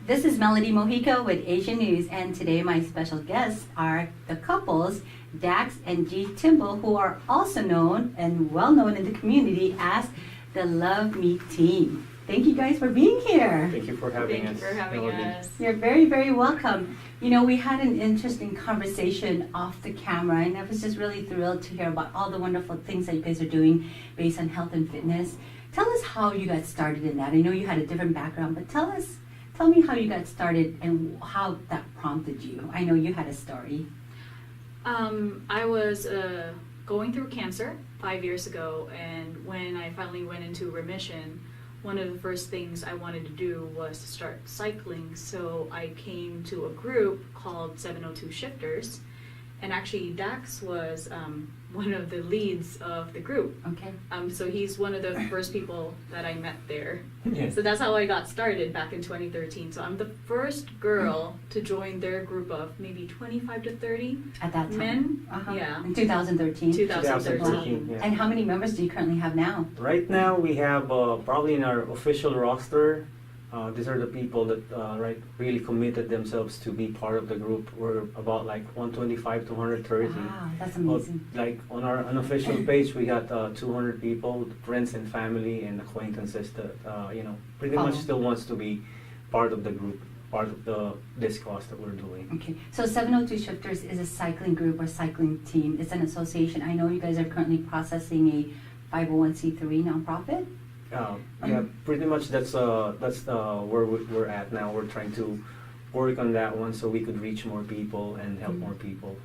This is Melody Mojica with Asian News, and today my special guests are the couples Dax and Gee Timble, who are also known and well known in the community as the Love Me Team. Thank you guys for being here. Thank you for having us. Thank you for having Melody. us. You're very, very welcome. You know, we had an interesting conversation off the camera, and I was just really thrilled to hear about all the wonderful things that you guys are doing based on health and fitness. Tell us how you got started in that. I know you had a different background, but tell me how you got started and how that prompted you. I know you had a story. I was going through cancer 5 years ago, and when I finally went into remission, one of the first things I wanted to do was to start cycling. So I came to a group called 702 Shifters, and actually Dax was one of the leads of the group. Okay. So he's one of the first people that I met there. Yeah. So that's how I got started back in 2013. So I'm the first girl to join their group of maybe 25 to 30 At that time. men. Uh-huh. Yeah. In 2013. 2013. Yeah. And how many members do you currently have now? Right now we have probably in our official roster, these are the people that really committed themselves to be part of the group. We're about like 125 to 130. Wow, that's But, amazing. like on our unofficial page, we got 200 people, friends and family and acquaintances that pretty much Follow. still wants to be part of the group, part of this cause that we're doing. Okay, so 702 Shifters is a cycling group or cycling team. It's an association. I know you guys are currently processing a 501c3 nonprofit. Yeah, pretty much that's where we're at now. We're trying to work on that one so we could reach more people and help more people.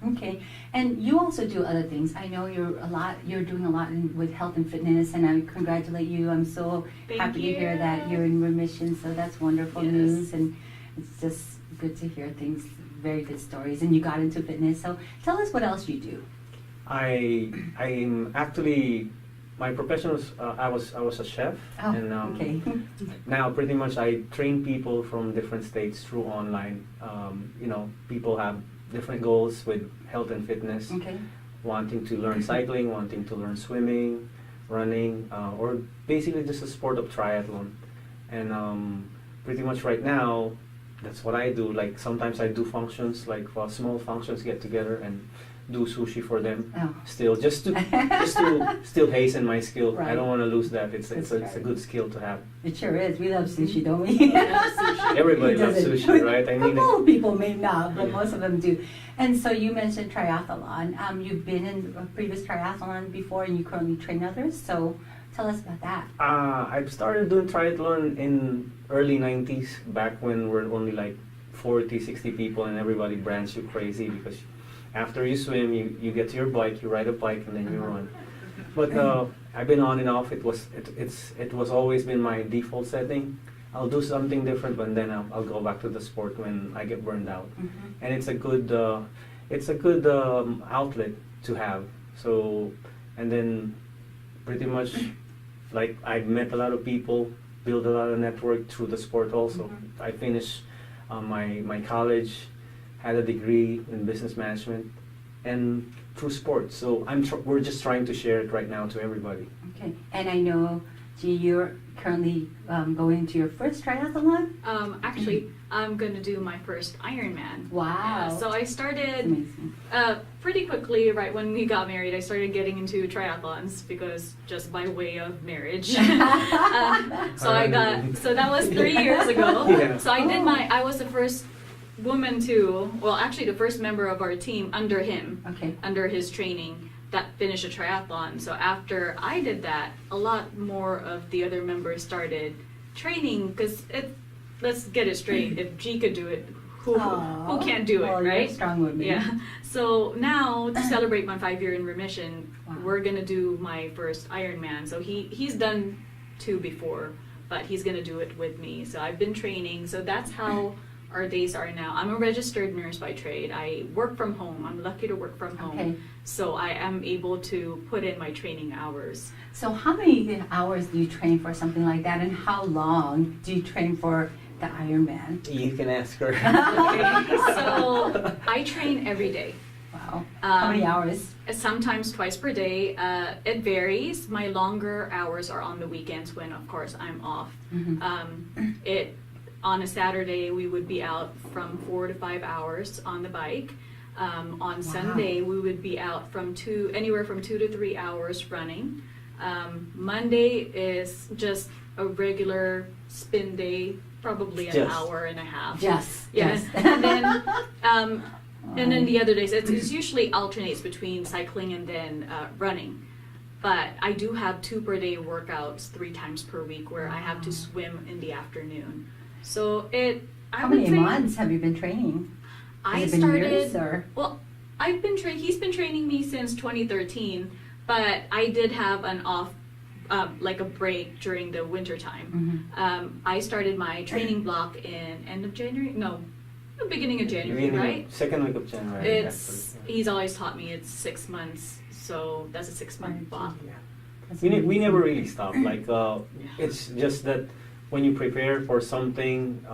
Okay, and you also do other things. I know you're doing a lot with health and fitness, and I congratulate you. I'm so Thank happy to hear you. that you're in remission, so that's wonderful Yes. news, and it's just good to hear things, very good stories, and you got into fitness. So tell us what else you do. I'm actually, my profession was I was a chef, Oh, and okay. now pretty much I train people from different states through online. People have different goals with health and fitness, Okay. wanting to learn cycling, wanting to learn swimming, running, or basically just a sport of triathlon. And pretty much right now, that's what I do. Like sometimes I do functions, like small functions, get together and do sushi for them. Oh. Still, just to still hasten my skill. Right. I don't want to lose that. It's That's a right. good skill to have. It sure is. We love sushi, don't we? Everybody Who loves doesn't? sushi, right? I mean, A couple of people may not, but Yeah. most of them do. And so you mentioned triathlon. You've been in a previous triathlon before, and you currently train others. So tell us about that. I started doing triathlon in early 90s, back when we're only like 40, 60 people and everybody brands you crazy because after you swim, you get to your bike, you ride a bike, and then you run. But I've been on and off. It was always been my default setting. I'll do something different, but then I'll go back to the sport when I get burned out. Mhm. And it's a good outlet to have. So, and then pretty much like I've met a lot of people, built a lot of network through the sport also. Mhm. I finished my college, had a degree in business management, and through sports. So we're just trying to share it right now to everybody. Okay. And I know, Gee, you're currently going into your first triathlon. Actually, I'm going to do my first Ironman. Wow. So I That's started amazing. pretty quickly, right when we got married. I started getting into triathlons because just by way of marriage. So that was 3 years ago. Yeah. So I was the first woman actually the first member of our team under him, Okay. under his training, that finished a triathlon. So after I did that, a lot more of the other members started training because let's get it straight. If G could do it, who can't do it, well, right? You're strong with me. Yeah. So now to celebrate my 5 year in remission, Wow. we're gonna do my first Ironman. So he's done 2 before, but he's gonna do it with me. So I've been training. So that's how our days are now. I'm a registered nurse by trade. I work from home. I'm lucky to work from home. Okay. So I am able to put in my training hours. So how many hours do you train for something like that, and how long do you train for the Ironman? You can ask her. Okay. So I train every day. Wow. How many hours? Sometimes twice per day. It varies. My longer hours are on the weekends when, of course, I'm off. Mhm. on a Saturday, we would be out from 4 to 5 hours on the bike. On Sunday, we would be out from anywhere from 2 to 3 hours running. Monday is just a regular spin day, probably an hour and a half. Yes. Yeah. Yes. And then the other days, it's usually alternates between cycling and then running. But I do have 2 per day workouts 3 times per week where I have to swim in the afternoon. So How many months have you been training? I Has it been years, or? Well, he's been training me since 2013, but I did have an off, like a break during the winter time. I started my training block in end of January. No, the beginning of January, right? Second week of January. He's always taught me it's 6 months, so that's a 6-month block. Yeah. We never really stop. Like it's just that when you prepare for something,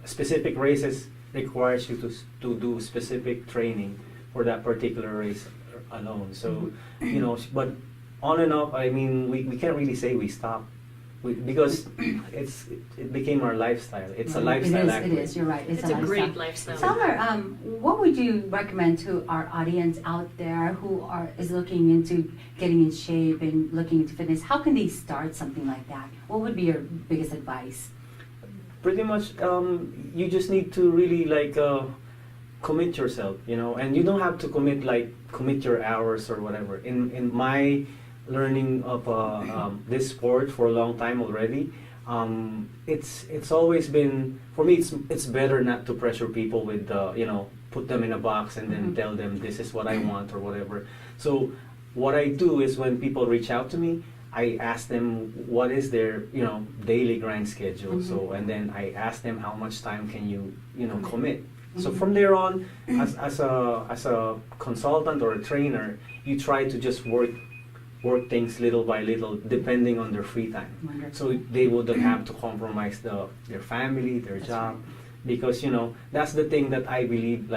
specific races requires you to do specific training for that particular race alone. So but on and off, I mean, we can't really say we stop. Because it became our lifestyle. It's a lifestyle activity. It is, you're right. It's a great lifestyle. Summer, what would you recommend to our audience out there who is looking into getting in shape and looking into fitness? How can they start something like that? What would be your biggest advice? Pretty much, you just need to really commit yourself, and you don't have to commit your hours or whatever. In my learning of this sport for a long time already, it's always been, for me, it's better not to pressure people with put them in a box and then tell them this is what I want or whatever. So what I do is when people reach out to me, I ask them what is their daily grind schedule. So and then I ask them how much time can you commit. So from there on, as a consultant or a trainer, you try to just work things little by little, depending on their free time. Wonderful. So they wouldn't have to compromise their family, their job, because that's the thing that I believe.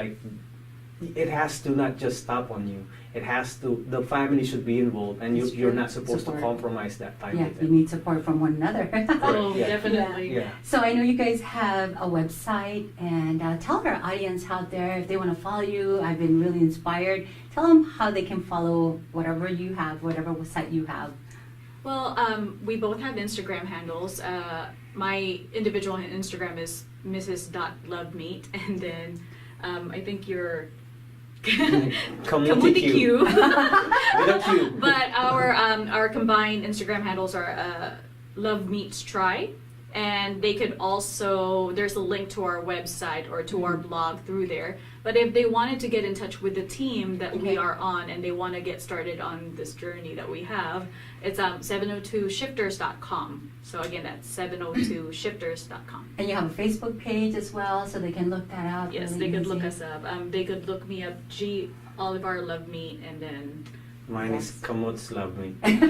It has to not just stop on you. It has to. The family should be involved, and you're not supposed to compromise that time. Yeah, with you them. need support from one another. Oh, Yeah. definitely. Yeah. So I know you guys have a website, and tell our audience out there if they want to follow you. I've been really inspired. Tell them how they can follow whatever you have, whatever website you have. Well, we both have Instagram handles. My individual Instagram is Mrs.Lovemeat, and then I think you're Come with the Q. With a Q. But our combined Instagram handles are Love Meets Try, and they could also, there's a link to our website or to our blog through there. But if they wanted to get in touch with the team that we are on and they want to get started on this journey that we have, it's 702shifters.com. So again, that's 702shifters.com. And you have a Facebook page as well, so they can look that up. Yes, really they could easy. look us up. They could look me up, G Olivar Love Meat, and then Mine is Kamuts Love Me. I'm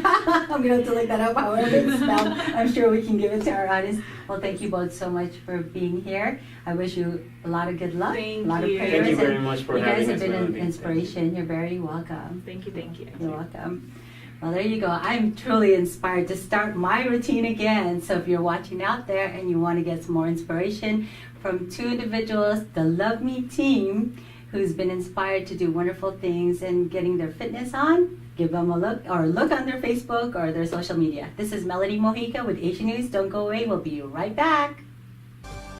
going to have to look that up, however it's spelled. I'm sure we can give it to our audience. Well, thank you both so much for being here. I wish you a lot of good luck. Thank a lot you. of prayers. Thank you very much for you having guys us, have been an Melody. inspiration. You're very welcome. thank you. You're welcome. Well, there you go. I'm truly inspired to start my routine again. So if you're watching out there and you want to get some more inspiration from 2 individuals, the Love Me team, who's been inspired to do wonderful things and getting their fitness on, give them a look or look on their Facebook or their social media. This is Melody Mojica with Asian News. Don't go away. We'll be right back.